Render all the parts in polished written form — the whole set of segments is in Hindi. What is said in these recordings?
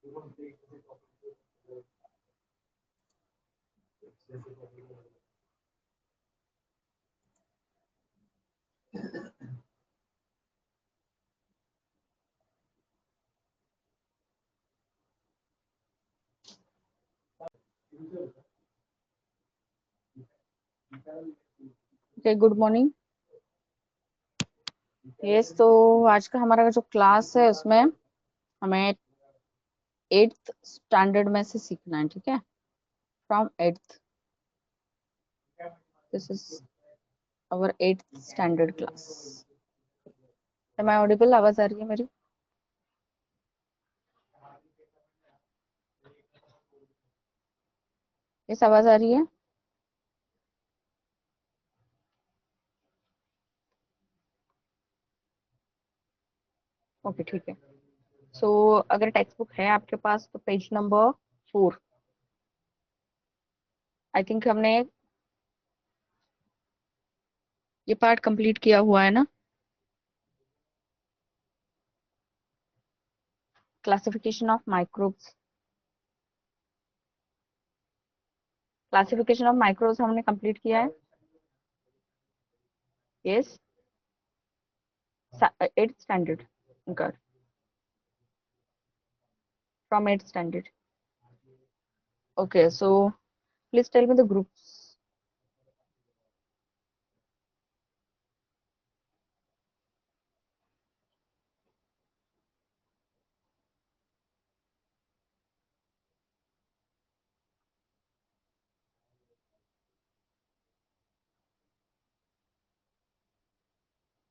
Okay, good morning. यस, तो आज का हमारा जो क्लास है उसमें हमें 8th स्टैंडर्ड में से सीखना है, ठीक है। From 8th, this is our 8th standard class. Am I audible? आवाज आ रही है मेरी? यस, आवाज आ रही है? ओके, ठीक है। सो अगर टेक्स्ट बुक है आपके पास तो पेज नंबर 4, आई थिंक हमने ये पार्ट कंप्लीट किया हुआ है ना। Classification of microbes, classification of microbes हमने कंप्लीट किया है। यस, 8th स्टैंडर्ड का, from 8th standard. Okay, so please tell me the groups.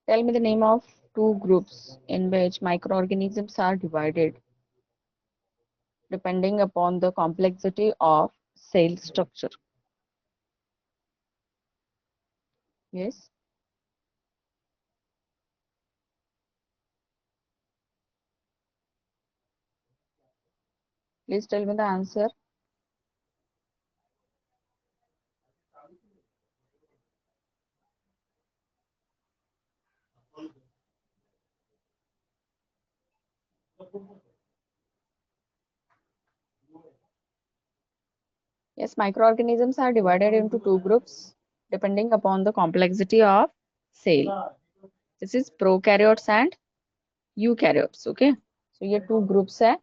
Tell me the name of two groups in which microorganisms are divided depending upon the complexity of cell structure. Yes, please tell me the answer. Yes, microorganisms are divided into two groups depending upon the complexity of cell. This is prokaryotes and eukaryotes. Okay, so ये two groups है।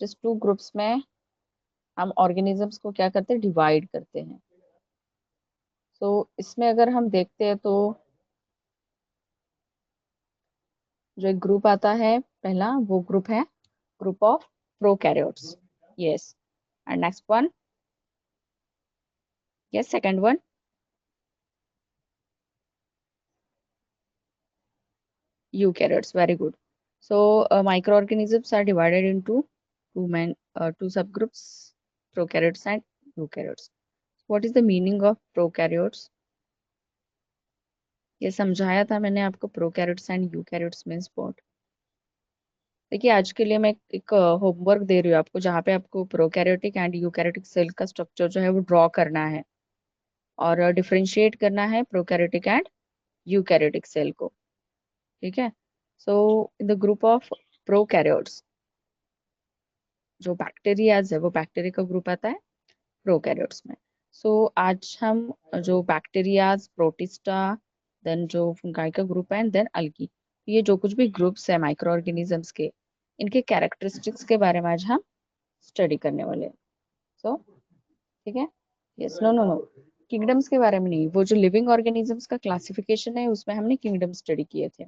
जिस two groups में हम organisms को क्या करते हैं, divide करते हैं। तो इसमें अगर हम देखते हैं तो जो एक ग्रुप आता है पहला, वो ग्रुप है group of prokaryotes. Yes, and next one, yes, second one, eukaryotes. Very good. So microorganisms are divided into two subgroups, prokaryotes and eukaryotes. What is the meaning of prokaryotes? ये समझाया था मैंने आपको, prokaryotes and eukaryotes means what. देखिए, आज के लिए मैं एक होमवर्क दे रही हूँ आपको, जहाँ पे आपको प्रोकैरियोटिक एंड यूकैरियोटिक सेल का स्ट्रक्चर जो है वो ड्रॉ करना है और डिफरेंशिएट करना है प्रोकैरियोटिक एंड यूकैरियोटिक सेल को। ठीक है। So in the group of prokaryotes, जो बैक्टीरियाज है वो बैक्टीरिया का ग्रुप आता है प्रोकैरियोट्स में। सो आज हम जो बैक्टीरियाज, प्रोटिस्टा, देन जो फंगाई का ग्रुप है, एंड देन अल्गी, ये जो कुछ भी ग्रुप्स है माइक्रो ऑर्गेनिजम्स के, इनके कैरेक्टरिस्टिक्स के बारे में आज हम स्टडी करने वाले हैं। सो ठीक है। Yes, no no no, kingdoms के बारे में नहीं, वो जो लिविंग ऑर्गेनिजम्स का क्लासिफिकेशन है उसमें हमने किंगडम स्टडी किए थे।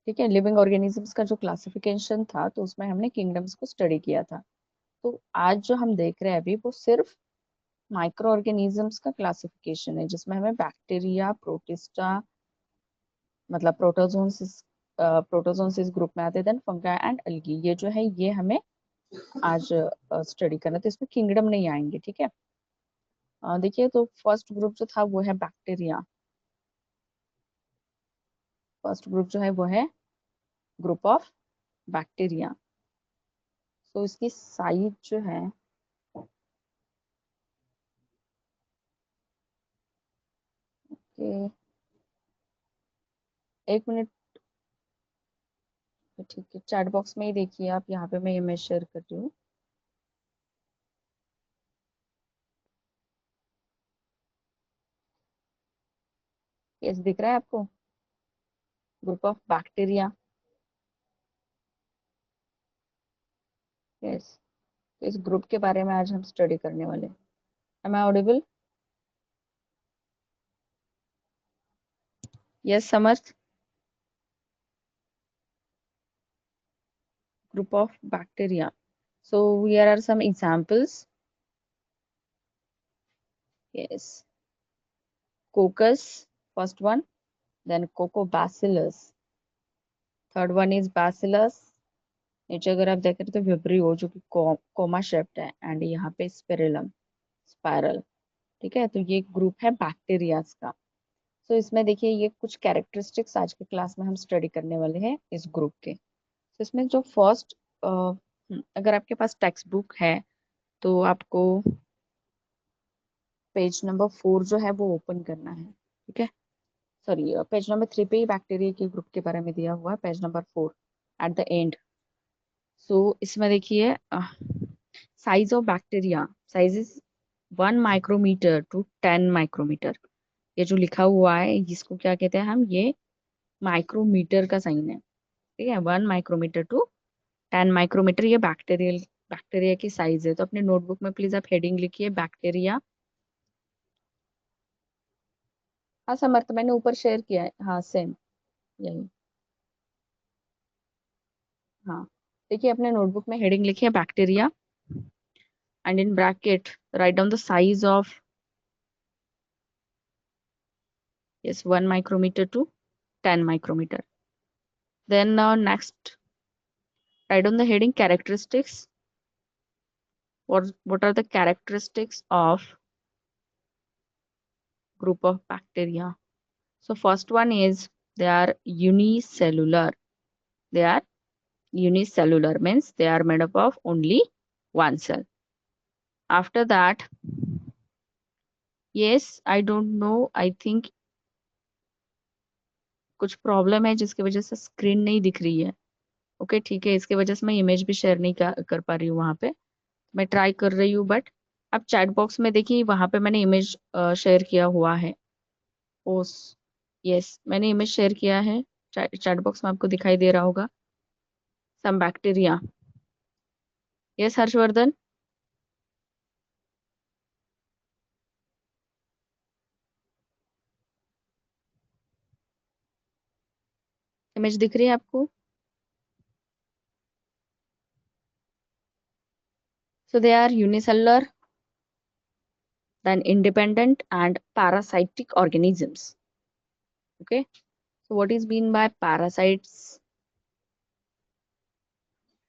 ठीक है, लिविंग ऑर्गेनिजम्स का जो क्लासिफिकेशन था तो उसमें हमने किंगडम्स को स्टडी किया था। तो आज जो हम देख रहे हैं अभी वो सिर्फ माइक्रो ऑर्गेनिजम्स का क्लासिफिकेशन है, जिसमें हमें बैक्टीरिया, प्रोटिस्टा, मतलब प्रोटोजोन्स, प्रोटोजोन्स इस ग्रुप में आते हैं, देन फंगा एंड अल्गी, ये जो है ये हमें आज स्टडी करना, तो इसमें किंगडम नहीं आएंगे। ठीक है। देखिए, तो फर्स्ट ग्रुप जो था वो है बैक्टीरिया। फर्स्ट ग्रुप जो है वो है ग्रुप ऑफ बैक्टीरिया। तो इसकी साइज जो है, कि एक मिनट, ठीक है, चैट बॉक्स में ही देखिए आप, यहाँ पे मैं इमेज शेयर कर रही हूँ। यस, दिख रहा है आपको? Group of bacteria. यस, इस ग्रुप के बारे में आज हम स्टडी करने वाले हैं। Am I audible? Yes Samarth. Group of bacteria. So here are some examples. Yes, coccus, first one, then Coccobacillus. Third one is Bacillus. नीचे अगर आप देख रहे तो विब्रियो जो कि कोमा शेप्ड है, एंड यहाँ पे स्पिरिलम, स्पाइरल। ठीक है, तो ये ग्रुप है बैक्टीरियाज का। तो इसमें देखिए ये कुछ कैरेक्टरिस्टिक्स आज के क्लास में हम स्टडी करने वाले हैं इस ग्रुप के। तो इसमें जो फर्स्ट, अगर आपके पास टेक्स्ट बुक है तो आपको पेज नंबर 4 जो है वो ओपन करना है। ठीक है, सॉरी, पेज नंबर 3 पे ही बैक्टीरिया के ग्रुप के बारे में दिया हुआ है, page number 4 at the end. So इसमें देखिए size of bacteria, size is 1 micrometer to 10 micrometer. ये जो लिखा हुआ है इसको क्या कहते हैं हम, ये माइक्रोमीटर का साइन है। ठीक है, 1 माइक्रोमीटर टू 10 माइक्रोमीटर, ये बैक्टीरिया की साइज है। तो अपने नोटबुक में प्लीज आप हेडिंग लिखिए बैक्टीरिया। हाँ समर्थ, मैंने ऊपर शेयर किया है, हाँ सेम यही। हाँ, देखिए अपने नोटबुक में हेडिंग लिखिए bacteria, and in bracket write down the size of, yes, 1 micrometer to 10 micrometre. Then next, write down the heading characteristics. What are the characteristics of group of bacteria? So first one is they are unicellular. They are unicellular means they are made up of only one cell. After that, yes, I don't know, I think कुछ प्रॉब्लम है जिसकी वजह से स्क्रीन नहीं दिख रही है। ओके ठीक है, इसके वजह से मैं इमेज भी शेयर नहीं कर पा रही हूँ वहाँ पे। मैं ट्राई कर रही हूँ, बट आप चैट बॉक्स में देखिए वहाँ पे मैंने इमेज शेयर किया हुआ है। ओस, यस, मैंने इमेज शेयर किया है, चैट बॉक्स में आपको दिखाई दे रहा होगा। Some bacteria. Yes Harshvardhan, image दिख रही है आपको? So they are unicellular, then independent and parasitic organisms. Okay, so what is mean by parasites?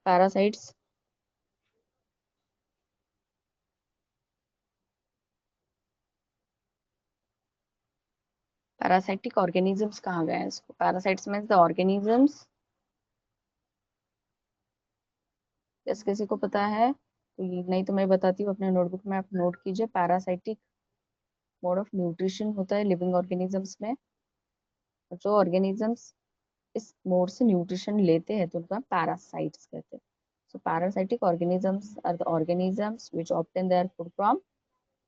Parasites, parasitic organisms कहाँ गए हैं इसको? Parasites means the organisms। जैसे किसी को पता है तो नहीं तो मैं बताती हूँ, अपने नोटबुक में आप नोट कीजिए। पैरासाइटिक मोड ऑफ न्यूट्रिशन होता है लिविंग ऑर्गेनिजम्स में, और जो ऑर्गेनिजम्स इस मोड से न्यूट्रिशन लेते हैं तो उनका पैरासाइट्स कहते हैं। So parasitic organisms are the organisms which obtain their food from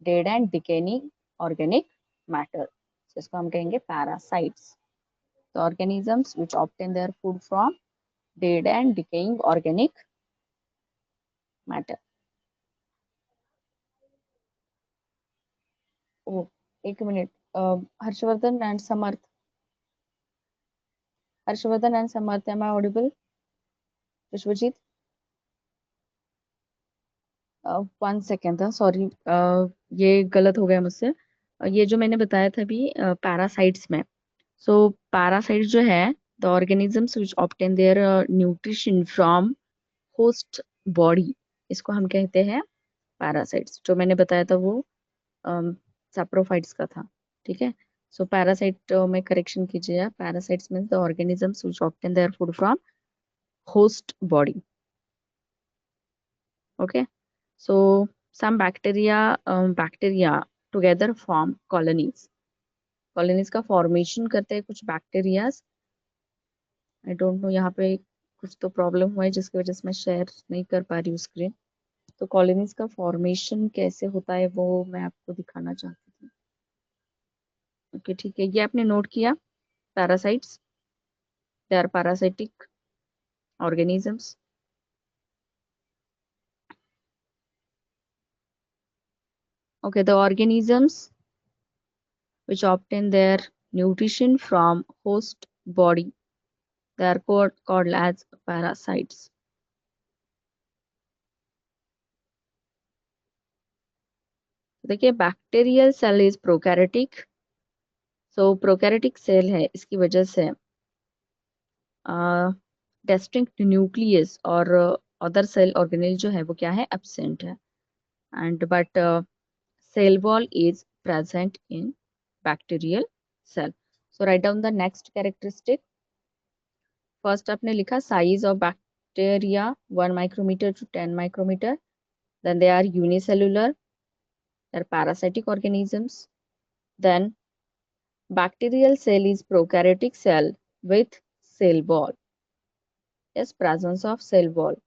dead and decaying organic matter. इसको हम कहेंगे parasites. The organisms which obtain their food from dead and decaying organic matter. Oh, एक minute, Harshvardhan and Samarth, Harshvardhan and Samarth, am I audible? Vishwajeet, 1 second था, सॉरी, ये गलत हो गया मुझसे। ये जो मैंने बताया था अभी पैरासाइट्स में, सो पैरासाइट्स जो है the organisms which obtain their nutrition from host body, इसको हम कहते हैं पैरासाइट्स। जो मैंने बताया था वो सैप्रोफाइट्स का था। ठीक है, सो पैरासाइट में करेक्शन कीजिए, parasites means the organisms which obtain their food from host body. Okay, so some bacteria together form colonies. Colonies का फॉर्मेशन करते हैं कुछ बैक्टीरियाज। आई डोंट नो यहाँ पे कुछ तो प्रॉब्लम हुआ है जिसकी वजह से मैं शेयर नहीं कर पा रही हूँ स्क्रीन। तो कॉलोनीज का फॉर्मेशन कैसे होता है वो मैं आपको दिखाना चाहती थी। ओके ठीक है, ये आपने नोट किया। Parasites, they are parasitic organisms. Okay, the organisms which obtain their nutrition from host body, they are called as parasites. देखिए bacterial cell is prokaryotic. So prokaryotic cell है, इसकी वजह से डिस्टिंक्ट न्यूक्लियस और अदर सेल ऑर्गेनेल जो है वो क्या है, एब्सेंट है। And but cell wall is present in bacterial cell. So write down the next characteristic. First आपने लिखा size of bacteria 1 micrometer to 10 micrometer. Then they are unicellular, they're parasitic organisms. Then bacterial cell is prokaryotic cell with cell wall. Yes, presence of cell wall.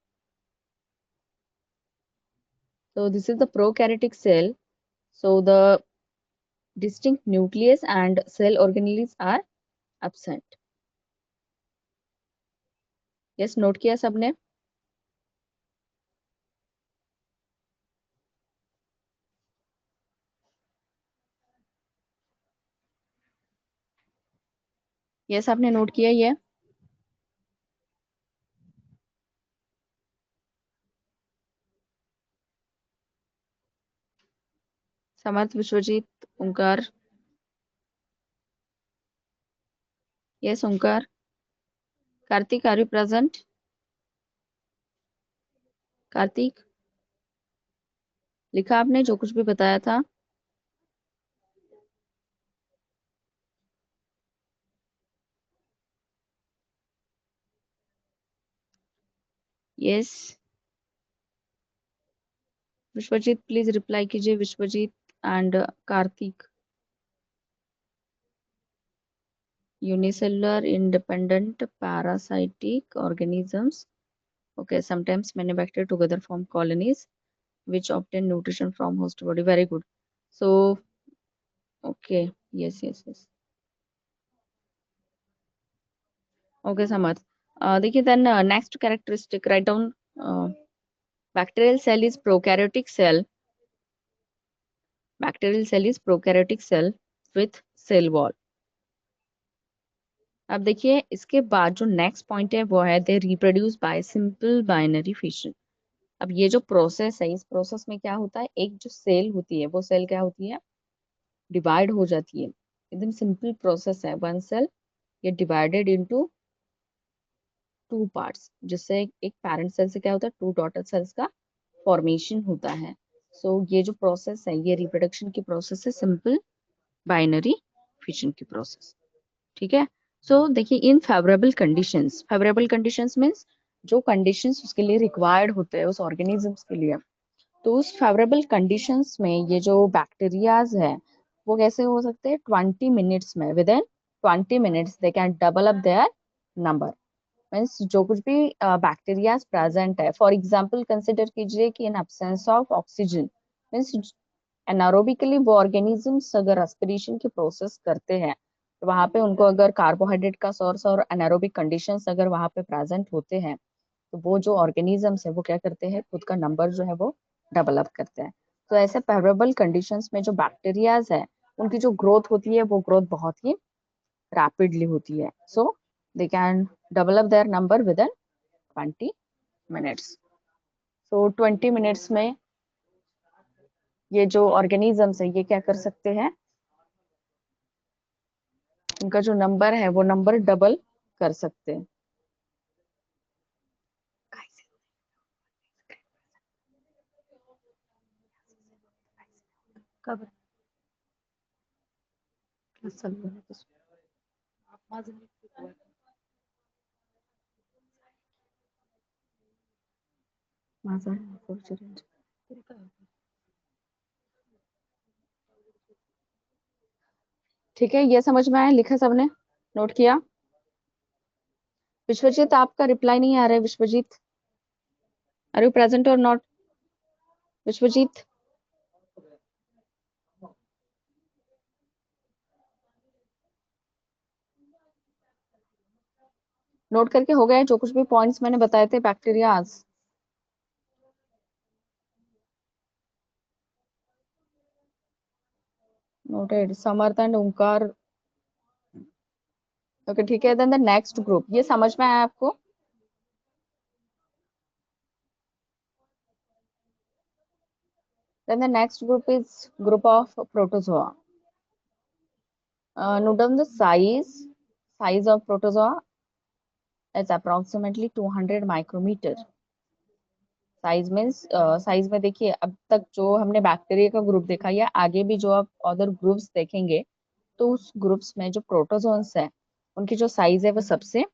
So this is the prokaryotic cell. So the distinct nucleus and cell organelles are absent. Yes, note किया सबने? Yes, आपने नोट किया ये? Samarth, Vishwajeet, Omkar. Yes Omkar. Kartik, are you present? Kartik, लिखा आपने जो कुछ भी बताया था? यस। विश्वजीत प्लीज रिप्लाई कीजिए, Vishwajeet and Kartik. Unicellular independent parasitic organisms. Okay, sometimes many bacteria together form colonies which obtain nutrition from host body. Very good. So okay, yes yes yes. Okay समर्थ, देखिए then next characteristic write down. Bacterial cell is prokaryotic cell. Bacterial cell is prokaryotic cell with cell wall. अब देखिए इसके बाद जो नेक्स्ट पॉइंट है वो है they reproduce by simple binary fission. अब ये जो प्रोसेस है, इस प्रोसेस में क्या होता है, एक जो सेल होती है वो सेल क्या होती है, डिवाइड हो जाती है। एकदम सिंपल प्रोसेस है। वन सेल ये डिवाइडेड इनटू टू पार्ट्स, जिससे एक पैरेंट सेल से क्या होता है, टू डॉटर सेल्स का फॉर्मेशन होता है। ये जो प्रोसेस है ये रिप्रोडक्शन की प्रोसेस है, सिंपल बाइनरी फिशन की प्रोसेस। ठीक है। देखिए इन फेवरेबल कंडीशंस मीन्स जो कंडीशंस उसके लिए रिक्वायर्ड होते हैं उस ऑर्गेनिजम्स के लिए, तो उस फेवरेबल कंडीशंस में ये जो बैक्टीरियाज है वो कैसे हो सकते हैं, 20 मिनट्स में, within 20 minutes they can double up their number. Means जो कुछ भी बैक्टीरियाज प्रेजेंट है, फॉर एग्जाम्पल कंसिडर कीजिए कि in absence of oxygen, means anaerobically वो ऑर्गेनिजम्स अगर रेस्पिरेशन की प्रोसेस करते हैं तो वहां पे उनको अगर कार्बोहाइड्रेट का सोर्स और एनारोबिक कंडीशंस अगर वहां पे प्रेजेंट होते हैं, तो वो जो ऑर्गेनिजम्स है वो क्या करते हैं, खुद का नंबर जो है वो डेवलप करते हैं। तो ऐसे फेवरेबल कंडीशंस में जो बैक्टीरियाज है उनकी जो ग्रोथ होती है वो ग्रोथ बहुत ही रैपिडली होती है। They can develop their number with in 20 minutes. 20 minutes में ये जो ऑर्गेनिजम्स है ये क्या कर सकते हैं, उनका जो नंबर है वो नंबर डबल कर सकते हैं। कब ठीक है, ये समझ में आया, लिखा सबने, नोट किया? विश्वजीत, आपका रिप्लाई नहीं आ रहा है। विश्वजीत, आर यू प्रेजेंट और नॉट? विश्वजीत, नोट करके हो गया है जो कुछ भी पॉइंट्स मैंने बताए थे bacterias? Noted. Samarth and Omkar. Okay ठीक है, देन द नेक्स्ट ग्रुप, ये समझ में आया आपको? Then the next group is group of protozoa. Note down the size of protozoa is approximately 200 micrometer. Size में देखिए, अब तक जो हमने बैक्टीरिया का ग्रुप देखा या आगे भी जो आप अदर ग्रुप्स देखेंगे, तो उस ग्रुप्स में जो प्रोटोजोन्स है उनकी जो साइज है वो सबसे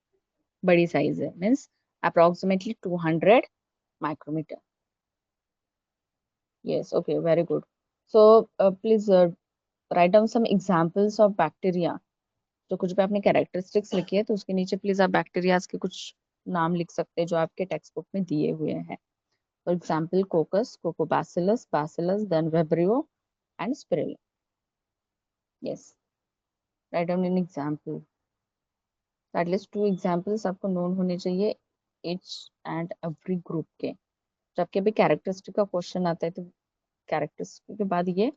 बड़ी साइज है, मीन्स अप्रोक्सीमेटली 200 माइक्रोमीटर। Yes, okay, very good. So please write down some examples of bacteria. जो कुछ भी आपने कैरेक्टरिस्टिक्स लिखी है तो उसके नीचे प्लीज आप बैक्टीरियाज के कुछ नाम लिख सकते हैं जो आपके टेक्स्ट बुक में दिए हुए हैं। For example coccus, coccobacillus, bacillus, then vibrio and spirilla. Yes, write down an example. At least 2 examples आपको नोन होने चाहिए each एंड एवरी ग्रुप के। जब कभी कैरेक्टरिस्टिक का क्वेश्चन आता है तो कैरेक्टरिस्टिक के बाद ये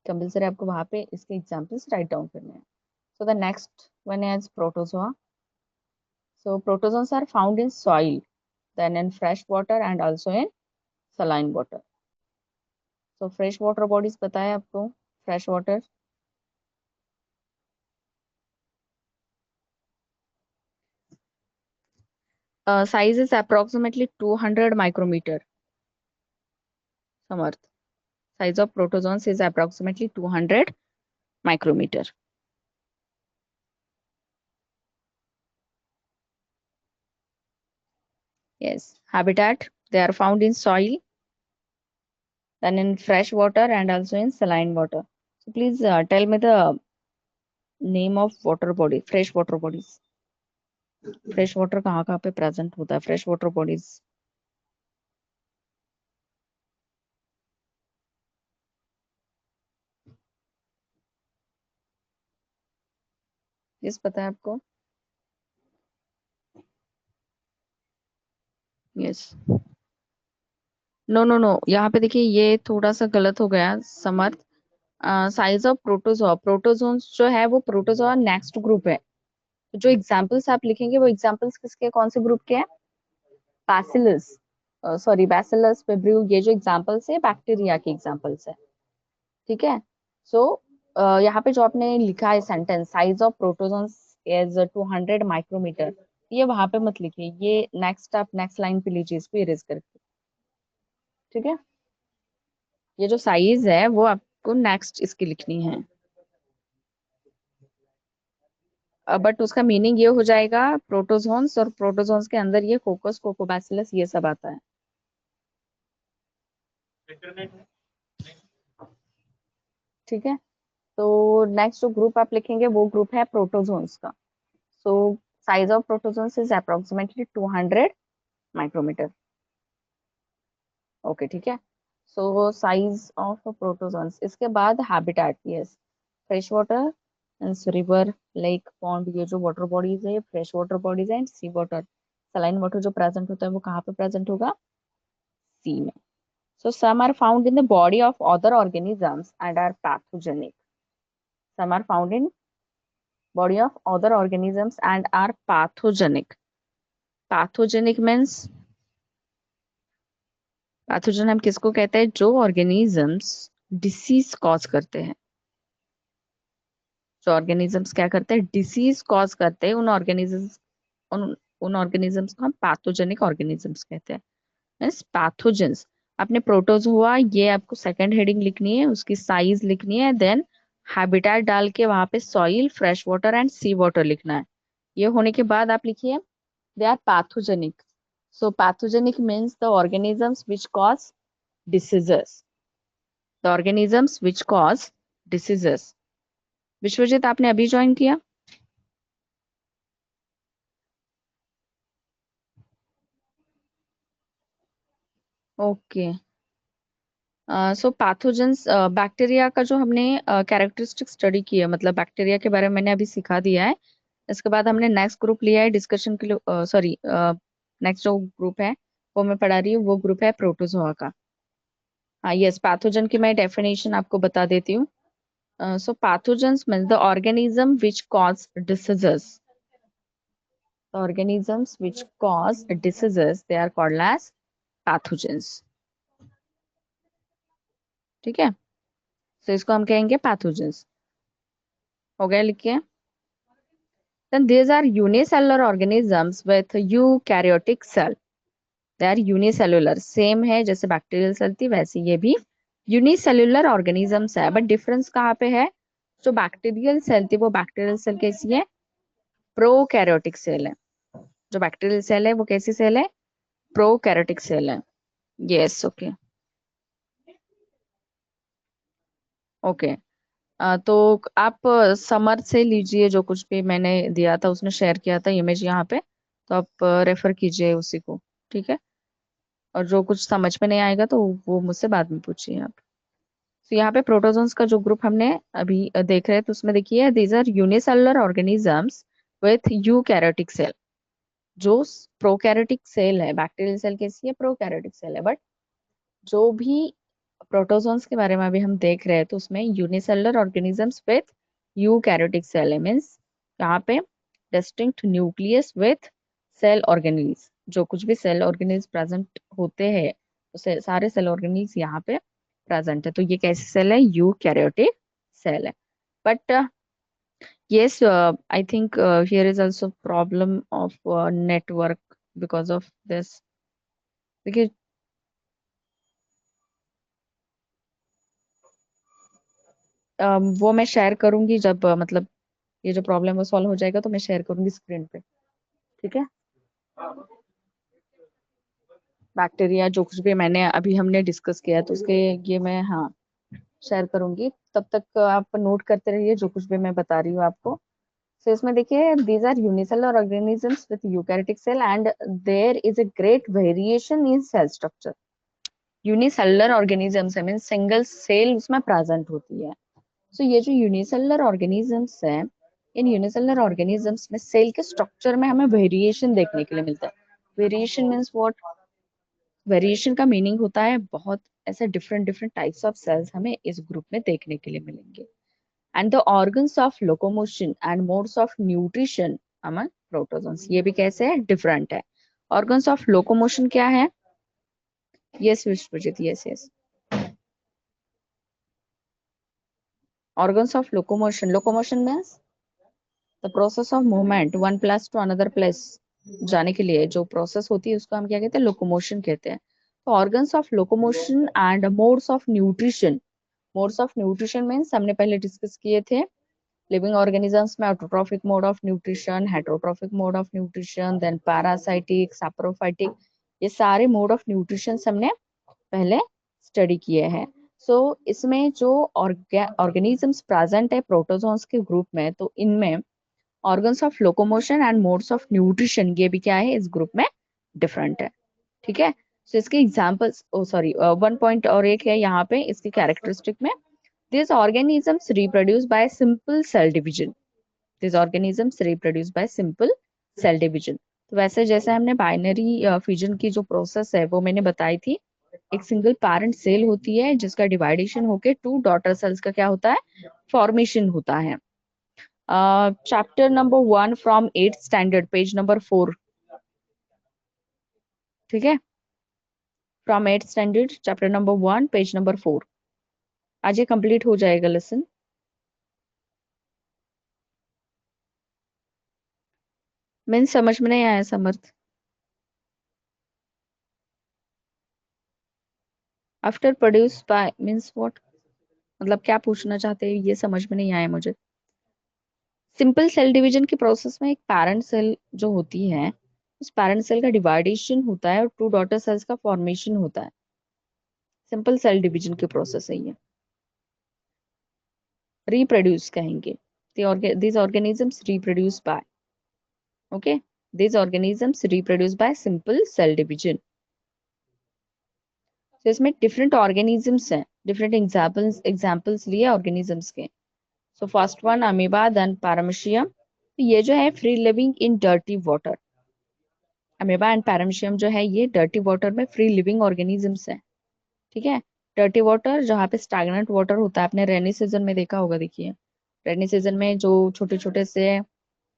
कंपल्सरी आपको वहां पे इसके एग्जाम्पल्स राइट डाउन करने हैं। So the next one is protozoa. So protozoans are found in soil, then in fresh water and also in saline water. So fresh water bodies पता है आपको? Fresh water size is approximately 200 micrometer. Samarth, size of protozoans is approximately 200 micrometer. Yes, habitat, they are found in soil, then in fresh water and also in saline water. So please tell me the name of water body, fresh water bodies. Fresh water कहाँ कहाँ पे present होता है? Fresh water bodies. Yes, पता है आपको? यस। नो नो नो, यहाँ पे देखिए ये थोड़ा सा गलत हो गया समर्थ। साइज ऑफ प्रोटोजोआ, प्रोटोजोन्स जो है वो प्रोटोजोआ नेक्स्ट ग्रुप है। तो जो एग्जांपल्स आप लिखेंगे वो एग्जांपल्स किसके, कौन से ग्रुप के हैं? बैसिलस, सॉरी बैसिलस फेब्रियो, ये जो एग्जांपल्स है बैक्टीरिया के एग्जांपल्स है। ठीक है। सो यहाँ पे जो आपने लिखा है sentence, size of protozoans is 200 micrometre, ये वहां पे मत लिखिए, ये नेक्स्ट आप नेक्स्ट लाइन पे लीजिए, इसको इरेज करके। ठीक है, ये जो साइज है वो आपको नेक्स्ट इसकी लिखनी है। बट उसका मीनिंग ये हो जाएगा प्रोटोजोन्स, और प्रोटोजोन्स के अंदर ये कोकस, कोकोबैसिलस ये सब आता है। ठीक है, तो नेक्स्ट जो ग्रुप आप लिखेंगे वो ग्रुप है प्रोटोजोन्स का। So size of protozoans is approximately 200 micrometer. Okay ठीक है, सो साइज ऑफ प्रोटोजोन्स। इसके बाद habitat, yes, fresh water, river, lake, pond, ये जो वाटर बॉडीज है फ्रेश वाटर बॉडीज है, and sea water. Saline water जो प्रेजेंट होता है वो कहाँ पे प्रेजेंट होगा? सी में। So some are found in the body of other organisms and are pathogenic. Some are found in body of other organisms and are pathogenic. Pathogenic means, pathogen हम किसको कहते हैं? जो ऑर्गेनिजम्स डिसीज कॉज करते हैं। जो ऑर्गेनिजम्स क्या करते हैं? डिसीज कॉज करते हैं, उन ऑर्गेनिजम्स को हम पैथोजेनिक ऑर्गेनिजम्स कहते हैं, मीन्स पैथोजेंस। आपने प्रोटोजोआ ये आपको सेकंड हेडिंग लिखनी है, उसकी साइज लिखनी है, देन हैबिटेट डाल के वहां पे soil, fresh water and sea water लिखना है। ये होने के बाद आप लिखिए they are pathogenic. So pathogenic means the organisms which cause diseases, the organisms which cause diseases. Vishwajeet, आपने अभी ज्वाइन किया? ओके। सो पैथोजेंस, बैक्टीरिया का जो हमने कैरेक्टरिस्टिक स्टडी की है, मतलब बैक्टीरिया के बारे में मैंने अभी सिखा दिया है। इसके बाद हमने नेक्स्ट ग्रुप लिया है डिस्कशन के लिए, सॉरी, नेक्स्ट जो ग्रुप है वो मैं पढ़ा रही हूँ, वो ग्रुप है प्रोटोजोआ का। हाँ यस, पैथोजन की मैं डेफिनेशन आपको बता देती हूँ। So pathogens means the organism which cause diseases, the organisms which cause diseases, they are called as pathogens। ठीक है, तो इसको हम कहेंगे पैथोजेंस। हो गया, लिखिए। Then these are unicellular organisms with eukaryotic cell। They are unicellular, same है जैसे बैक्टीरियल सेल थी वैसे ये भी यूनिसेल्युलर ऑर्गेनिजम्स है। बट डिफरेंस कहाँ पे है? जो बैक्टीरियल सेल थी वो बैक्टीरियल सेल कैसी है? प्रोकैरियोटिक सेल है। जो बैक्टीरियल सेल है वो कैसी सेल है? प्रोकैरियोटिक सेल है। Yes, okay. ओके, तो आप समर से लीजिए, जो कुछ भी मैंने दिया था उसने शेयर किया था इमेज यहाँ पे, तो आप रेफर कीजिए उसी को। ठीक है, और जो कुछ समझ में नहीं आएगा तो वो मुझसे बाद में पूछिए आप। तो यहाँ पे प्रोटोजोन्स का जो ग्रुप हमने अभी देख रहे हैं, तो उसमें देखिए these are unicellular organisms with eukaryotic cell. जो प्रोकैरियोटिक सेल है, बैक्टीरियल सेल कैसी है? प्रोकैरियोटिक सेल है। बट जो भी प्रोटोजोन्स के बारे में अभी हम देख रहे हैं, तो उसमें unicellular organisms with eukaryotic cell है, मीन्स यहाँ पे distinct nucleus with cell organelles. जो कुछ भी सेल ऑर्गेनीज प्रेजेंट होते हैं, तो सारे सेल ऑर्गेनीज यहाँ पे प्रेजेंट है। तो ये कैसे सेल है? यूकैरियोटिक सेल है। But yes, I think here is also problem of network because of this। देखिए, वो मैं शेयर करूंगी जब मतलब ये जो प्रॉब्लम है वो सॉल्व हो जाएगा, तो मैं शेयर करूंगी स्क्रीन पे। ठीक है, बैक्टीरिया जो कुछ भी मैंने अभी हमने डिस्कस किया है, तो उसके ये मैं, हाँ, शेयर करूंगी। तब तक आप नोट करते रहिए जो कुछ भी मैं बता रही हूँ आपको। तो इसमें देखिए these are unicellular organisms with eukaryotic cell and there is a great variation in cell structure. Unicellular organisms है, मीन सिंगल सेल उसमें प्रेजेंट होती है। सो ये जो यूनिसेलुलर ऑर्गेनिजम्स है, इन यूनिसेलुलर ऑर्गेनिजम्स में सेल के स्ट्रक्चर में हमें वेरिएशन देखने के लिए मिलता है। Variation means what? वेरिएशन का मीनिंग होता है बहुत ऐसे different different types of cells हमें इस ग्रुप में देखने के लिए मिलेंगे। And the organs of locomotion and modes of nutrition among protozoans, ये भी कैसे है? डिफरेंट है। ऑर्गन्स ऑफ लोकोमोशन क्या है? Yes Vishwajeet, yes yes. organs of locomotion, locomotion means the process of movement one place to another place, जाने के लिए जो प्रोसेस होती है उसको हम क्या कहते हैं? लोकोमोशन कहते हैं। तो organs of locomotion and modes of nutrition. Modes of nutrition means हमने पहले डिस्कस किए थे लिविंग ऑर्गेनिजम्स में autotrophic mode of nutrition, heterotrophic mode of nutrition, then parasitic, saprophytic, ये सारे मोड ऑफ न्यूट्रिशन हमने पहले स्टडी किए हैं। सो इसमें जो ऑर्गेनिजम्स प्रेजेंट है प्रोटोजोन्स के ग्रुप में, तो इनमें organs of locomotion and modes of nutrition ये भी क्या है? इस ग्रुप में डिफरेंट है। ठीक है, तो इसके examples, oh sorry, one point और एक है यहाँ पे इसकी कैरेक्टरिस्टिक में। This organisms reproduce by simple cell division. This organisms reproduce by simple cell division. तो वैसे जैसे हमने बाइनरी फ्यूजन की जो प्रोसेस है वो मैंने बताई थी, एक सिंगल पैरेंट सेल होती है जिसका डिवाइडेशन होके टू डॉटर सेल्स का क्या होता है? फॉर्मेशन होता है। Chapter number 1 from 8th standard, page number 4। ठीक है, from 8th standard chapter number 1 page number 4। आज ये कंप्लीट हो जाएगा लेसन। मीन्स समझ में नहीं आया Samarth? After produce by means what? मतलब क्या पूछना चाहते हैं, ये समझ में नहीं आया मुझे। सिंपल सेल डिवीजन की प्रोसेस में एक पैरेंट सेल जो होती है, उस पैरेंट सेल का डिवाइडेशन होता है और टू डॉटर सेल्स का फॉर्मेशन होता है। सिंपल सेल डिवीजन की प्रोसेस है ये। रिप्रोड्यूस कहेंगे, these organisms reproduce by, okay, these organisms reproduce by simple cell division। तो इसमें डिफरेंट ऑर्गेनिजम्स हैं, डिफरेंट एग्जाम्पल्स लिए ऑर्गेनिजम्स के। So first one amoeba, then paramecium. तो ये जो है free living in dirty water. Amoeba and paramecium जो है ये डर्टी वाटर में फ्री लिविंग ऑर्गेनिजम्स हैं। ठीक है। डर्टी वाटर जहाँ पे स्टैग्नेंट वाटर होता है, आपने रेनी सीजन में देखा होगा, देखिए रेनी सीजन में जो छोटे छोटे से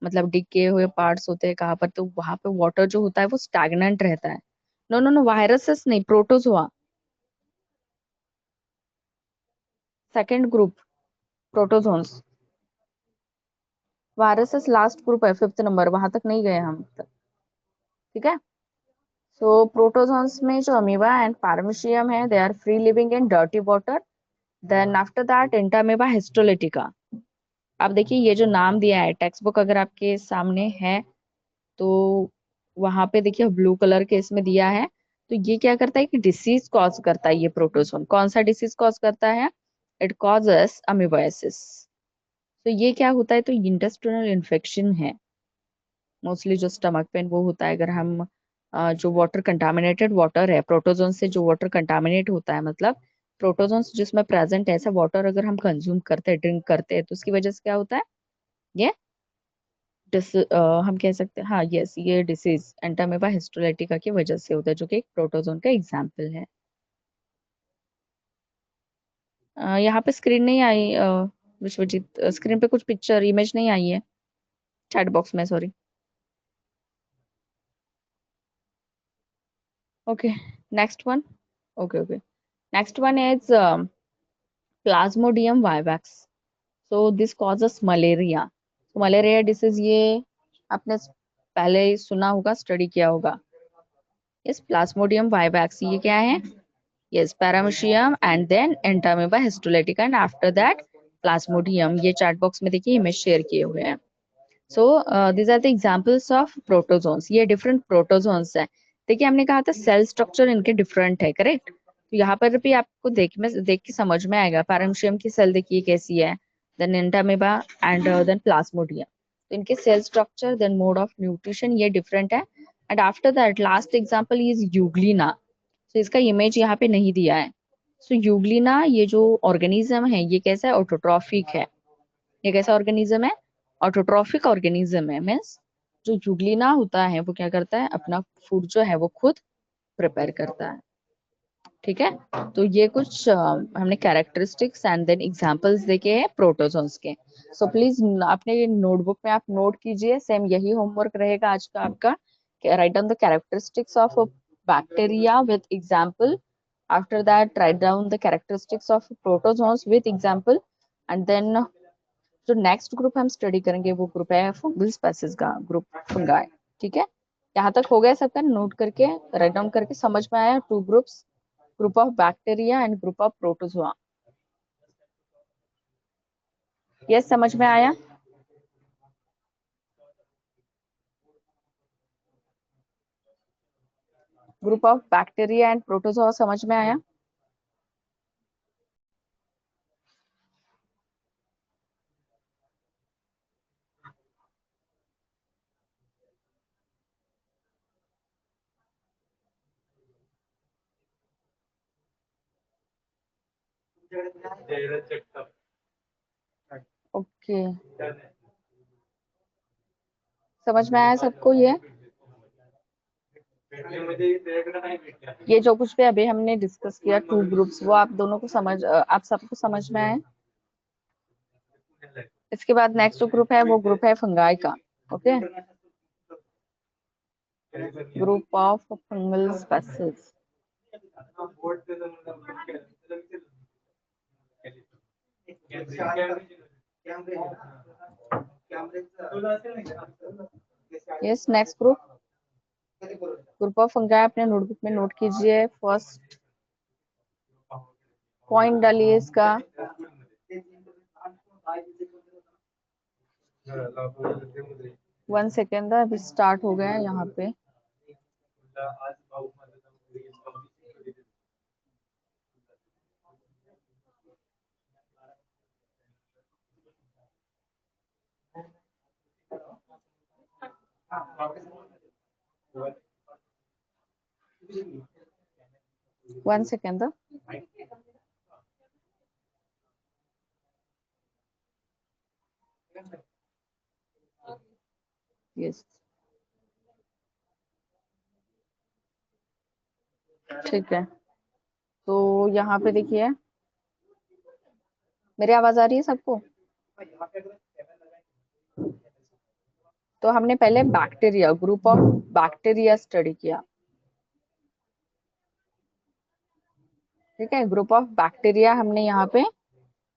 मतलब डिगे हुए पार्ट्स होते हैं कहाँ पर, तो वहां पे वाटर जो होता है वो स्टैग्नेंट रहता है। नो नो नो, वायरसेस नहीं, protozoa. Second group protozoans. Viruses last group है, फिफ्थ नंबर, वहां तक नहीं गए हम। ठीक है। सो प्रोटोजोन्स में जो अमीबा एंड पैरामीशियम है, they are free living in dirty water. Then after that entamoeba histolytica. आप देखिए ये जो नाम दिया है, टेक्स्ट बुक अगर आपके सामने है तो वहां पे देखिए ब्लू कलर के इसमें दिया है। तो ये क्या करता है कि डिसीज कॉज करता है, ये प्रोटोजोन कौन सा डिसीज कॉज करता है? It causes amoebiasis. तो ये क्या होता है, तो इंटेस्टिनल इन्फेक्शन है मोस्टली, जो स्टमक पेन वो होता है अगर हम जो वाटर कंटामिनेटेड वाटर है, प्रोटोजोन से जो वाटर कंटामिनेट होता है, मतलब प्रोटोजोन्स जिसमें प्रेजेंट है ऐसा वाटर अगर हम कंज्यूम करते हैं, ड्रिंक करते हैं, तो उसकी वजह से क्या होता है, ये हम कह सकते हैं, हाँ यस, ये डिसीज एंटामेबा हिस्टोलाइटिका की वजह से होता है, जो कि एक प्रोटोजोन का एग्जाम्पल है। यहाँ पे स्क्रीन नहीं आई विश्वजीत, स्क्रीन पे कुछ पिक्चर इमेज नहीं आई है चैट बॉक्स में, sorry. Okay, next one. Okay okay, next one is Plasmodium vivax. So this causes malaria. Malaria disease ये आपने पहले ही सुना होगा, स्टडी किया होगा। यस, प्लाज्मोडियम वाइवैक्स ये क्या है? Yes, paramecium and then entamoeba histolytica and after that plasmodium। ये चैट बॉक्स में देखिए इमेज शेयर किए हुए हैं। सो these are the examples of protozoans। ये डिफरेंट प्रोटोजोन्स हैं। देखिए हमने कहा था सेल स्ट्रक्चर इनके डिफरेंट है, करेक्ट? तो यहाँ पर भी आपको देख के समझ में आएगा। पैरामीशियम की सेल देखिए कैसी है, then Entamoeba and then Plasmodium. तो इनके cell structure then mode of nutrition ये डिफरेंट है। And after that last example is Euglena. तो इसका इमेज यहाँ पे नहीं दिया है। सो यूग्लिना ये जो ऑर्गेनिज्म है ये कैसा है, ऑटोट्रॉफिक है। ये कैसा ऑर्गेनिज्म है? ऑटोट्रॉफिक ऑर्गेनिज्म है। मीन्स जो यूग्लिना होता है वो क्या करता है, अपना फूड जो है वो खुद प्रिपेयर करता है। ठीक है। तो ये कुछ हमने कैरेक्टरिस्टिक्स एंड देन एग्जांपल्स देखे हैं प्रोटोजोन्स के। सो प्लीज अपने नोटबुक में आप नोट कीजिए, सेम यही होमवर्क रहेगा आज का आपका। Write down the characteristics of bacteria with example. After that write down the characteristics of protozoans with example. And then जो नेक्स्ट ग्रुप हम स्टडी करेंगे वो ग्रुप है फंगल स्पेसीज का, ग्रुप फंगाई। ठीक है। यहाँ तक हो गया सबका? नोट करके राइट डाउन करके, समझ में आया? Two groups, group of bacteria and group of protozoa. Yes, समझ में आया? Group of bacteria and protozoa समझ में आया? ओके, समझ में आया सबको? ये जो कुछ भी अभी हमने डिस्कस किया टू ग्रुप्स, वो आप दोनों को आप सबको समझ में आए? इसके बाद नेक्स्ट जो ग्रुप है वो ग्रुप है फंगाई का। Okay, group of fungal species. Yes, next group, group of fungi अपने नोटबुक में नोट कीजिए। फर्स्ट पॉइंट डालिए इसका। 1 सेकेंड, अभी स्टार्ट हो गया है यहाँ पे। 1 सेकेंड। यस, ठीक है। तो यहाँ पे देखिए, मेरी आवाज आ रही है सबको? तो हमने पहले bacteria, group of bacteria study किया, ठीक है। ग्रुप ऑफ बैक्टीरिया हमने यहाँ पे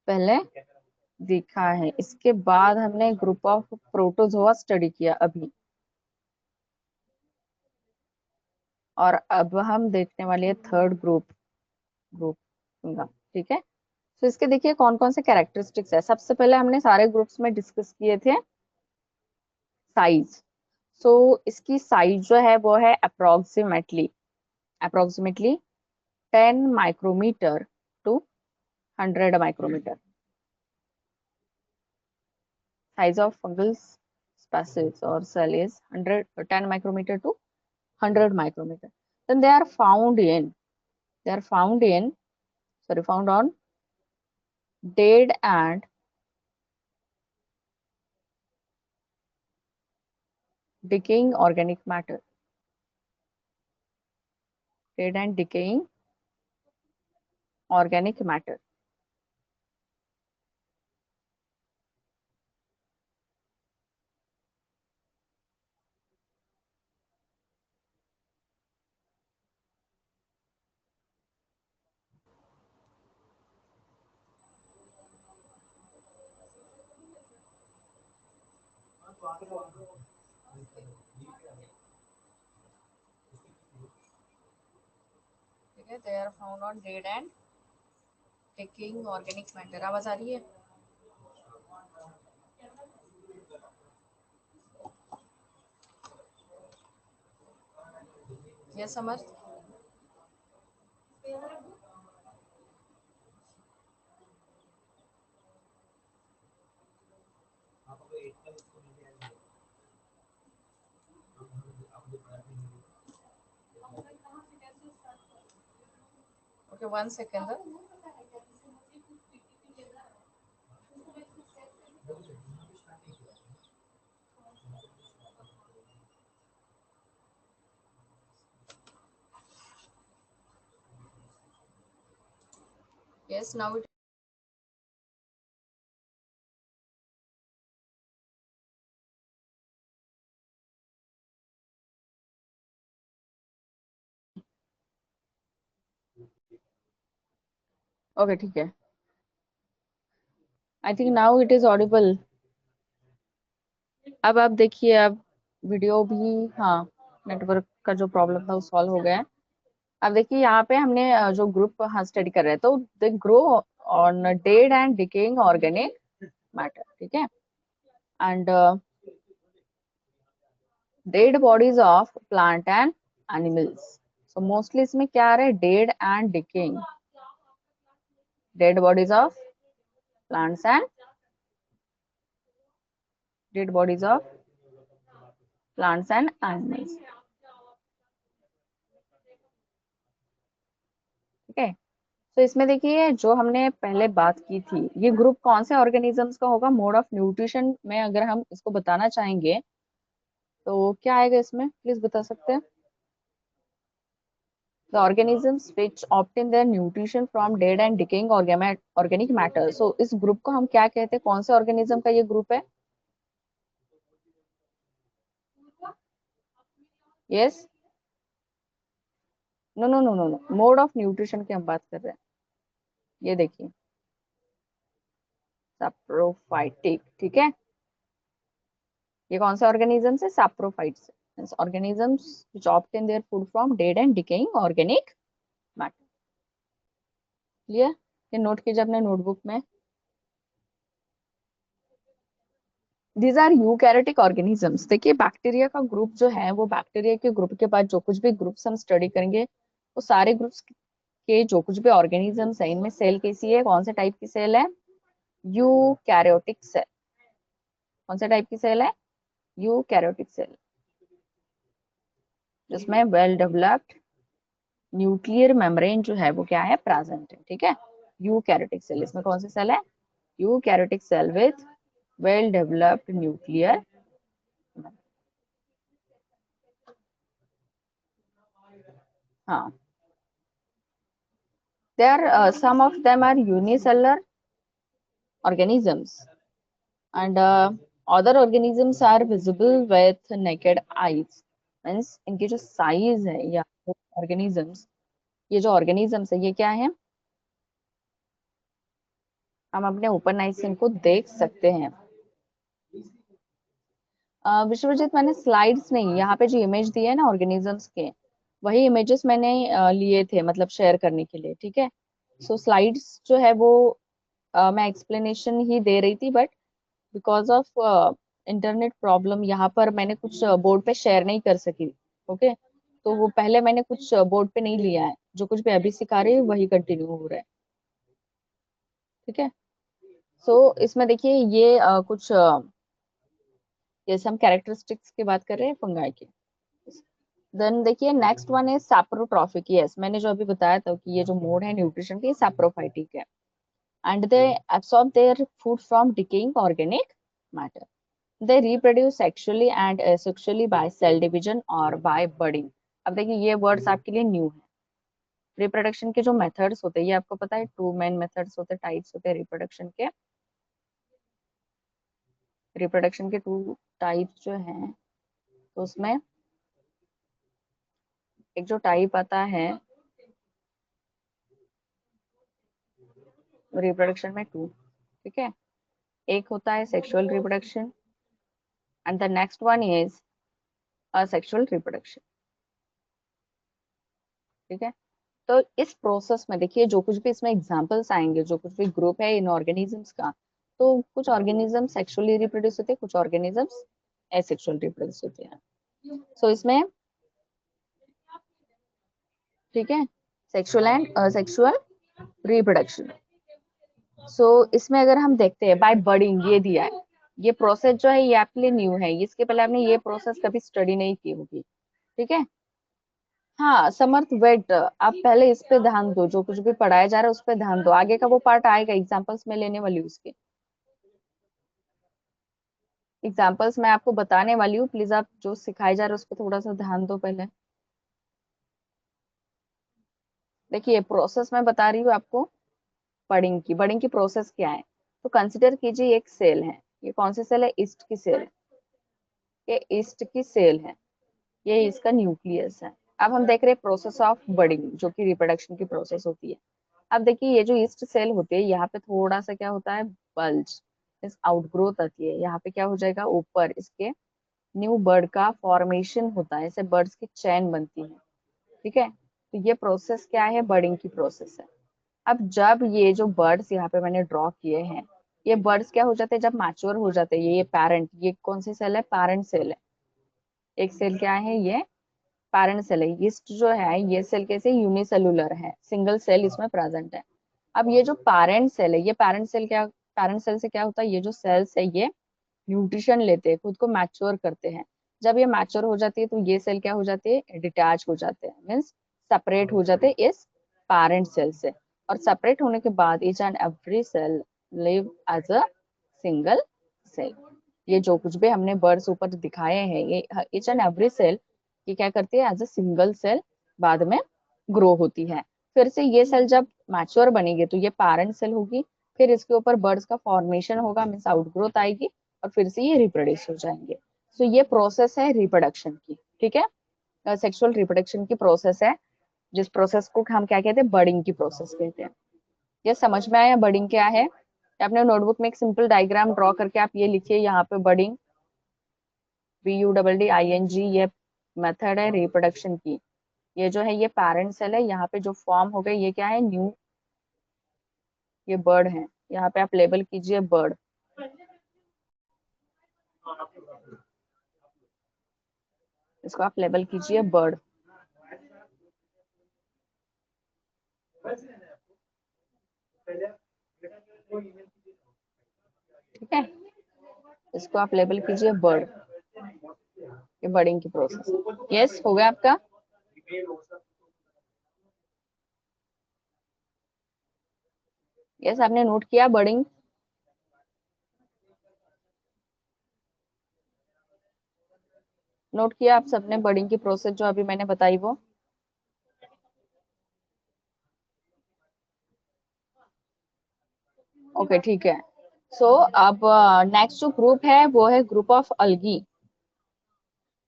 पहले देखा है। इसके बाद हमने ग्रुप ऑफ प्रोटोजोआ स्टडी किया अभी, और अब हम देखने वाले हैं थर्ड ग्रुप, ग्रुप का, ठीक है। तो इसके देखिए कौन कौन से कैरेक्टरिस्टिक्स है। सबसे पहले हमने सारे ग्रुप्स में डिस्कस किए थे साइज। सो इसकी साइज जो है वो है approximately approximately 10 micrometre to 100 micrometre. Size of fungal species or cell is 10 micrometer to 100 micrometer. Then they are found in sorry found on dead and decaying organic matter. Dead and decaying organic matter. ठीक है, they are found on dead and decaying organic matter. आवाज आ रही है? ये समझ। Okay, 1 second. Yes, now it okay, ठीक है। I think now it is Audible. अब आप देखिए, अब वीडियो भी, हाँ, नेटवर्क का जो प्रॉब्लम था वो सॉल्व हो गया है। अब देखिए यहाँ पे हमने जो ग्रुप हाँ स्टडी कर रहे हैं, तो they grow on dead and decaying organic matter, ठीक है। And dead bodies of plant and animals. So mostly इसमें क्या आ रहा है? Dead and decaying, dead bodies of plants and dead bodies of plants and animals, ठीक है। तो इसमें देखिए जो हमने पहले बात की थी, ये ग्रुप कौन से ऑर्गेनिजम्स का होगा? मोड ऑफ न्यूट्रिशन में अगर हम इसको बताना चाहेंगे तो क्या आएगा इसमें, प्लीज बता सकते हैं? The organisms which obtain their nutrition from dead and decaying organic matter. So इस ग्रुप को हम क्या कहते हैं? कौन से ऑर्गेनिज्म का ये ग्रुप है? Yes, no no no no no, mode of nutrition की हम बात कर रहे हैं। ये देखिए, सैप्रोफाइटिक, ठीक है। ये कौन से ऑर्गेनिजम्स है? Saprophytes, organisms which obtain their food from dead and decaying organic matter। Clear? ये नोट कीजिए अपने नोटबुक में। These are eukaryotic organisms. देखिए बैक्टीरिया का ग्रुप जो है, वो बैक्टीरिया के ग्रुप के बाद जो कुछ भी ग्रुप्स हम स्टडी करेंगे, वो सारे ग्रुप्स के जो कुछ भी ऑर्गेनिजम्स है, इनमें सेल कैसी है, कौन से टाइप की सेल है? Eukaryotic cell. कौन से टाइप की सेल है? यूकैरियोटिक सेल, जिसमें वेल डेवलप्ड न्यूक्लियर मेम्ब्रेन जो है वो क्या है, प्रेजेंट है, ठीक है। यूकैरियोटिक सेल, इसमें कौन सी सेल है, eukaryotic cell with well developed nuclear. हाँ, there some of them are unicellular organisms and other organisms are visible with naked eyes, means इनकी जो साइज है या ऑर्गेनिजम्स, ये जो ऑर्गेनिजम्स है ये क्या है, हम अपने ओपन आइज से इनको देख सकते हैं। विश्वजीत, मैंने स्लाइड्स नहीं, यहाँ पे जो इमेज दिए है ना ऑर्गेनिजम्स के, वही इमेजेस मैंने लिए थे, मतलब शेयर करने के लिए, ठीक है। सो स्लाइड्स जो है वो मैं एक्सप्लेनेशन ही दे रही थी, but because of internet problem यहाँ पर मैंने कुछ बोर्ड पे शेयर नहीं कर सकी। ओके, तो वो पहले मैंने कुछ बोर्ड पे नहीं लिया है, जो कुछ भी अभी सिखा रही हूँ वही कंटिन्यू हो रहा है, ठीक है। सो इसमें देखिए ये कुछ जैसे हम कैरेक्टरिस्टिक्स की बात कर रहे हैं फंगाई की। देन देखिए नेक्स्ट वन है सैप्रोट्रॉफिक। यस, मैंने जो अभी बताया था कि ये जो मोड है न्यूट्रिशन की, सैप्रोफाइटिक है। And they absorb there food from decaying organic matter. They reproduce sexually and asexually by cell division or by budding। अब देखिए ये वर्ड्स आपके लिए न्यू है। रिप्रोडक्शन के जो मेथड्स होते हैं ये आपको पता है, टू मेन मेथड्स होते हैं, टाइप्स होते हैं रिप्रोडक्शन के। रिप्रोडक्शन के टू टाइप्स जो हैं, तो उसमें एक जो टाइप आता है रिप्रोडक्शन में टू, ठीक है। एक होता है sexual reproduction and the next one is asexual reproduction, ठीक है। तो इस प्रोसेस में देखिए जो कुछ भी इसमें एग्जांपल्स आएंगे, जो कुछ भी ग्रुप है इन ऑर्गेनिजम्स का, तो कुछ ऑर्गेनिज्म सेक्सुअली रिप्रोड्यूस होते हैं, कुछ ऑर्गेनिजम्स एसेक्सुअल रिप्रोड्यूस होते हैं। सो इसमें, ठीक है, सेक्सुअल एंड असेक्सुअल रिप्रोडक्शन। सो इसमें अगर हम देखते हैं बाय बर्डिंग, ये दिया है, ये प्रोसेस जो है ये आपके लिए न्यू है, इसके पहले आपने ये प्रोसेस कभी स्टडी नहीं की होगी, ठीक है। हाँ समर्थ, वेट, आप पहले इस पे ध्यान दो, जो कुछ भी पढ़ाया जा रहा है उस पे ध्यान दो, आगे का वो पार्ट आएगा, एग्जांपल्स में लेने वाली हूँ उसके। एग्जांपल्स मैं आपको बताने वाली हूँ, प्लीज आप जो सिखाए जा रहे हैं उस पर थोड़ा सा ध्यान दो पहले। देखिए प्रोसेस मैं बता रही हूँ आपको, बर्डिंग की प्रोसेस क्या है। तो कंसिडर कीजिए एक सेल है, ये कौन सी सेल है, ईस्ट की सेल है, ये ईस्ट की सेल है, ये इसका न्यूक्लियस है। अब हम देख रहे हैं प्रोसेस ऑफ बर्डिंग, जो कि रिप्रोडक्शन की प्रोसेस होती है। अब देखिए ये जो ईस्ट सेल होती है, यहाँ पे थोड़ा सा क्या होता है, बल्ज, इस आउटग्रोथ आती है, यहाँ पे क्या हो जाएगा, ऊपर इसके न्यू बर्ड का फॉर्मेशन होता है, ऐसे बर्ड्स की चैन बनती है, ठीक है। तो ये प्रोसेस क्या है, बर्डिंग की प्रोसेस है। अब जब ये जो बर्ड्स यहाँ पे मैंने ड्रॉ किए हैं, ये बर्ड्स क्या हो जाते हैं, जब मैच्योर हो जाते हैं, ये पैरेंट, ये कौन सी सेल है, पैरेंट सेल है। एक सेल क्या है, ये पैरेंट सेल है। यीस्ट जो है ये सेल कैसे, यूनिसेलुलर है, सिंगल सेल इसमें प्रेजेंट है। अब ये जो पैरेंट सेल है, ये पैरेंट सेल से क्या होता है, ये जो सेल्स है ये न्यूट्रिशन लेते हैं, खुद को मैच्योर करते हैं। जब ये मैच्योर हो जाती है तो ये सेल क्या हो जाती है, डिटैच हो जाते हैं, मीन्स सेपरेट हो जाते हैं इस पैरेंट सेल से। और सेपरेट होने के बाद each and every cell live as a single cell. ये जो कुछ भी हमने बर्ड्स ऊपर दिखाए हैं, ये ईच एंड एवरी सेल ये क्या करती है, एज अ सिंगल सेल बाद में ग्रो होती है। फिर से ये सेल जब मैच्योर बनेगी तो ये पैरेंट सेल होगी, फिर इसके ऊपर बर्ड्स का फॉर्मेशन होगा, मीन्स आउटग्रोथ आएगी, और फिर से ये रिप्रोड्यूस हो जाएंगे। सो ये प्रोसेस है रिप्रोडक्शन की, ठीक है, सेक्सुअल रिप्रोडक्शन की प्रोसेस है, जिस प्रोसेस को हम क्या कहते हैं, बर्डिंग की प्रोसेस कहते हैं। ये समझ में आया बर्डिंग क्या है। अपने नोटबुक में एक सिंपल डायग्राम ड्रॉ करके आप ये लिखिए, यहाँ पे बर्डिंग, BUDDING, ये मेथड है रिप्रोडक्शन की। ये जो है ये पैरेंट सेल है, यहाँ पे जो फॉर्म हो गए ये क्या है, न्यू, ये बर्ड है, यहाँ पे आप लेबल कीजिए बर्ड, इसको आप लेबल कीजिए बर्ड, ठीक है। इसको आप लेबल कीजिए बर्ड, ये बर्डिंग की प्रोसेस। यस, हो गया आपका। यस, आपने नोट किया बर्डिंग? नोट किया आप सबने बर्डिंग की प्रोसेस जो अभी मैंने बताई वो? ओके ठीक है। सो अब नेक्स्ट जो ग्रुप है वो है ग्रुप ऑफ अल्गी।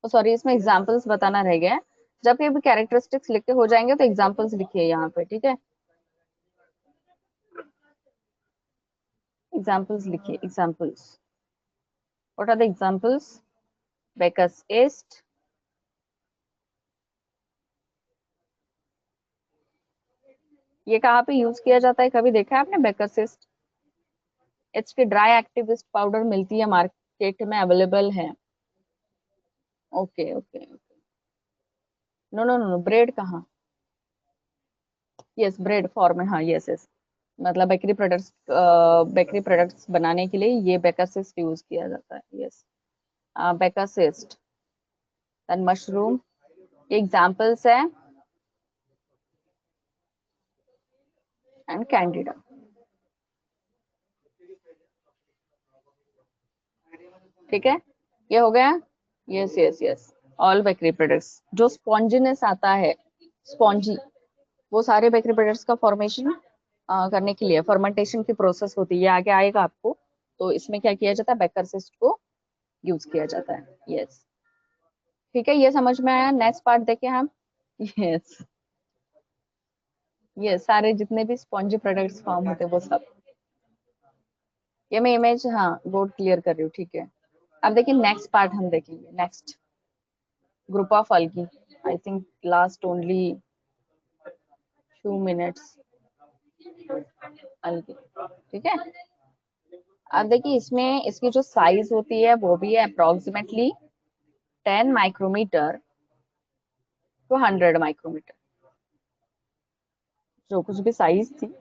तो सॉरी, इसमें एग्जांपल्स बताना रह गया है। जब ये भी कैरेक्टरिस्टिक्स लिख के हो जाएंगे तो एग्जांपल्स लिखिए यहाँ पे, ठीक है? एग्जांपल्स लिखिए, examples. What are the examples? Baker's yeast, ये कहाँ पे यूज किया जाता है, कभी देखा है आपने बेकस ईस्ट? इसकी ड्राई एक्टिविस्ट पाउडर मिलती है मार्केट में, अवेलेबल है। Okay okay. No no no, bread कहाँ? यस, ब्रेड फॉर्म में, हाँ यस यस। मतलब बेकरी प्रोडक्ट्स बनाने के लिए ये बेकासिस्ट यूज किया जाता है, yes. Baker's yeast, then mushroom, examples है, एंड कैंडिडा। ठीक है, ये हो गया। Yes yes yes, all bakery products जो स्पॉन्जीनेस आता है, स्पॉन्जी, वो सारे बेकरी प्रोडक्ट्स का फॉर्मेशन करने के लिए फर्मेंटेशन की प्रोसेस होती है, ये आगे आएगा आपको। तो इसमें क्या किया जाता है, बेकरसिस्ट को यूज किया जाता है, यस। ठीक है, ये समझ में आया? नेक्स्ट पार्ट देखें हम। यस, ये सारे जितने भी स्पॉन्जी प्रोडक्ट्स फॉर्म होते हैं वो सब। ये मैं इमेज, हाँ, बोर्ड क्लियर कर रही हूँ, ठीक है। अब देखिए नेक्स्ट पार्ट हम देखेंगे, next group of algae. I think last only 2 minutes algae, ठीक है। अब देखिए इसमें इसकी जो साइज होती है वो भी है अप्रोक्सीमेटली 10 माइक्रोमीटर टू 100 माइक्रोमीटर। जो कुछ भी साइज थी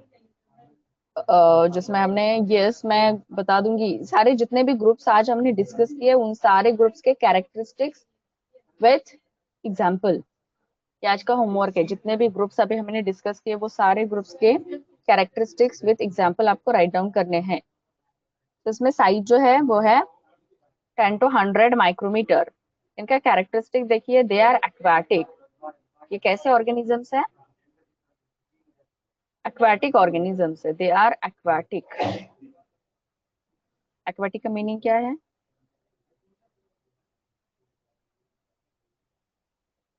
जिसमें हमने, यस मैं बता दूंगी, सारे जितने भी ग्रुप्स आज हमने डिस्कस किए उन सारे ग्रुप्स के कैरेक्टरिस्टिक्स विथ एग्जाम्पल। ये आज का होमवर्क है, जितने भी ग्रुप्स अभी हमने डिस्कस किए वो सारे ग्रुप्स के कैरेक्टरिस्टिक्स विथ एग्जाम्पल आपको राइट डाउन करने हैं। तो इसमें साइज जो है वो है 10 to 100 माइक्रोमीटर। इनका कैरेक्टरिस्टिक देखिए, दे आर एक्वाटिक। ये कैसे ऑर्गेनिजम्स है? एक्वाटिक ऑर्गेनिजम्स है, दे आर एक्वाटिक। एक्वाटिक का मीनिंग क्या है?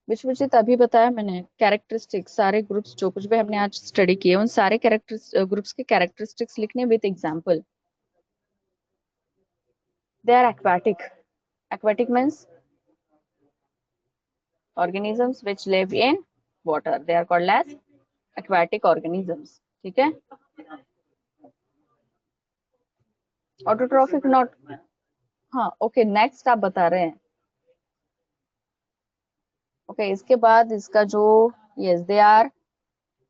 विश्वजीत अभी बताया मैंने, कैरेक्टरिस्टिक्स, सारे ग्रुप्स जो कुछ भी हमने आज स्टडी किए उन सारे कैरेक्टर ग्रुप्स के कैरेक्टरिस्टिक्स लिखने with example. They are aquatic. Aquatic means organisms which live in water, they are called as aquatic organisms, ठीक है। ऑटोट्रॉफिक नॉट, हाँ ओके, नेक्स्ट आप बता रहे हैं। ओके, इसके बाद इसका जो, yes they are,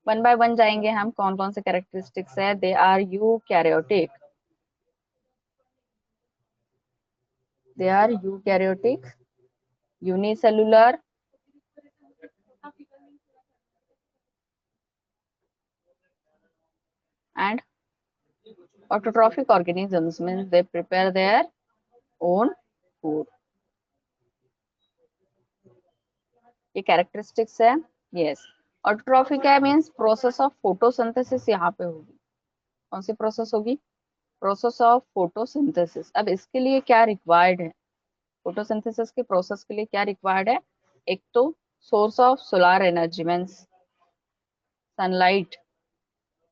one by one जाएंगे हम, कौन कौन से कैरेक्टरिस्टिक्स है। They are eukaryotic, they are eukaryotic, unicellular, and autotrophic organisms means they prepare their own food। ये कैरेक्टरिस्टिक्स है, यस। ऑटोट्रॉफिक है मीन्स प्रोसेस ऑफ फोटोसिंथेसिस यहाँ पे होगी। कौन सी प्रोसेस होगी? Process of photosynthesis. अब इसके लिए क्या रिक्वायर्ड है, फोटोसिंथेसिस के प्रोसेस के लिए क्या रिक्वायर्ड है? एक तो source of solar energy means sunlight,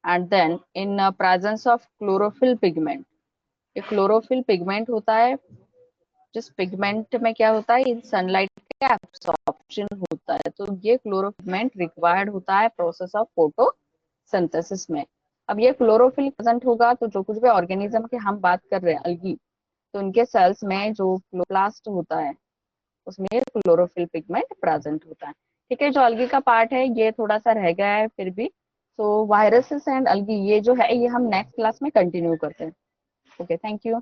and then in presence of chlorophyll pigment. ये क्लोरोफिल पिगमेंट होता है, जिस पिगमेंट में क्या होता है, इन सनलाइट का एब्सॉर्प्शन होता है। तो ये क्लोरोपिगमेंट रिक्वायर्ड होता है प्रोसेस ऑफ फोटोसिंथेसिस में। अब ये क्लोरोफिल प्रेजेंट होगा तो जो कुछ भी ऑर्गेनिज्म की हम बात कर रहे हैं अल्गी, तो इनके सेल्स में जो क्लोरोप्लास्ट होता है उसमें क्लोरोफिल पिगमेंट प्रेजेंट होता है। ठीक है, जो अल्गी का पार्ट है ये थोड़ा सा रह गया है फिर भी। तो वायरसेस एंड अल्गी ये जो है ये हम नेक्स्ट क्लास में कंटिन्यू करते हैं। Okay, thank you.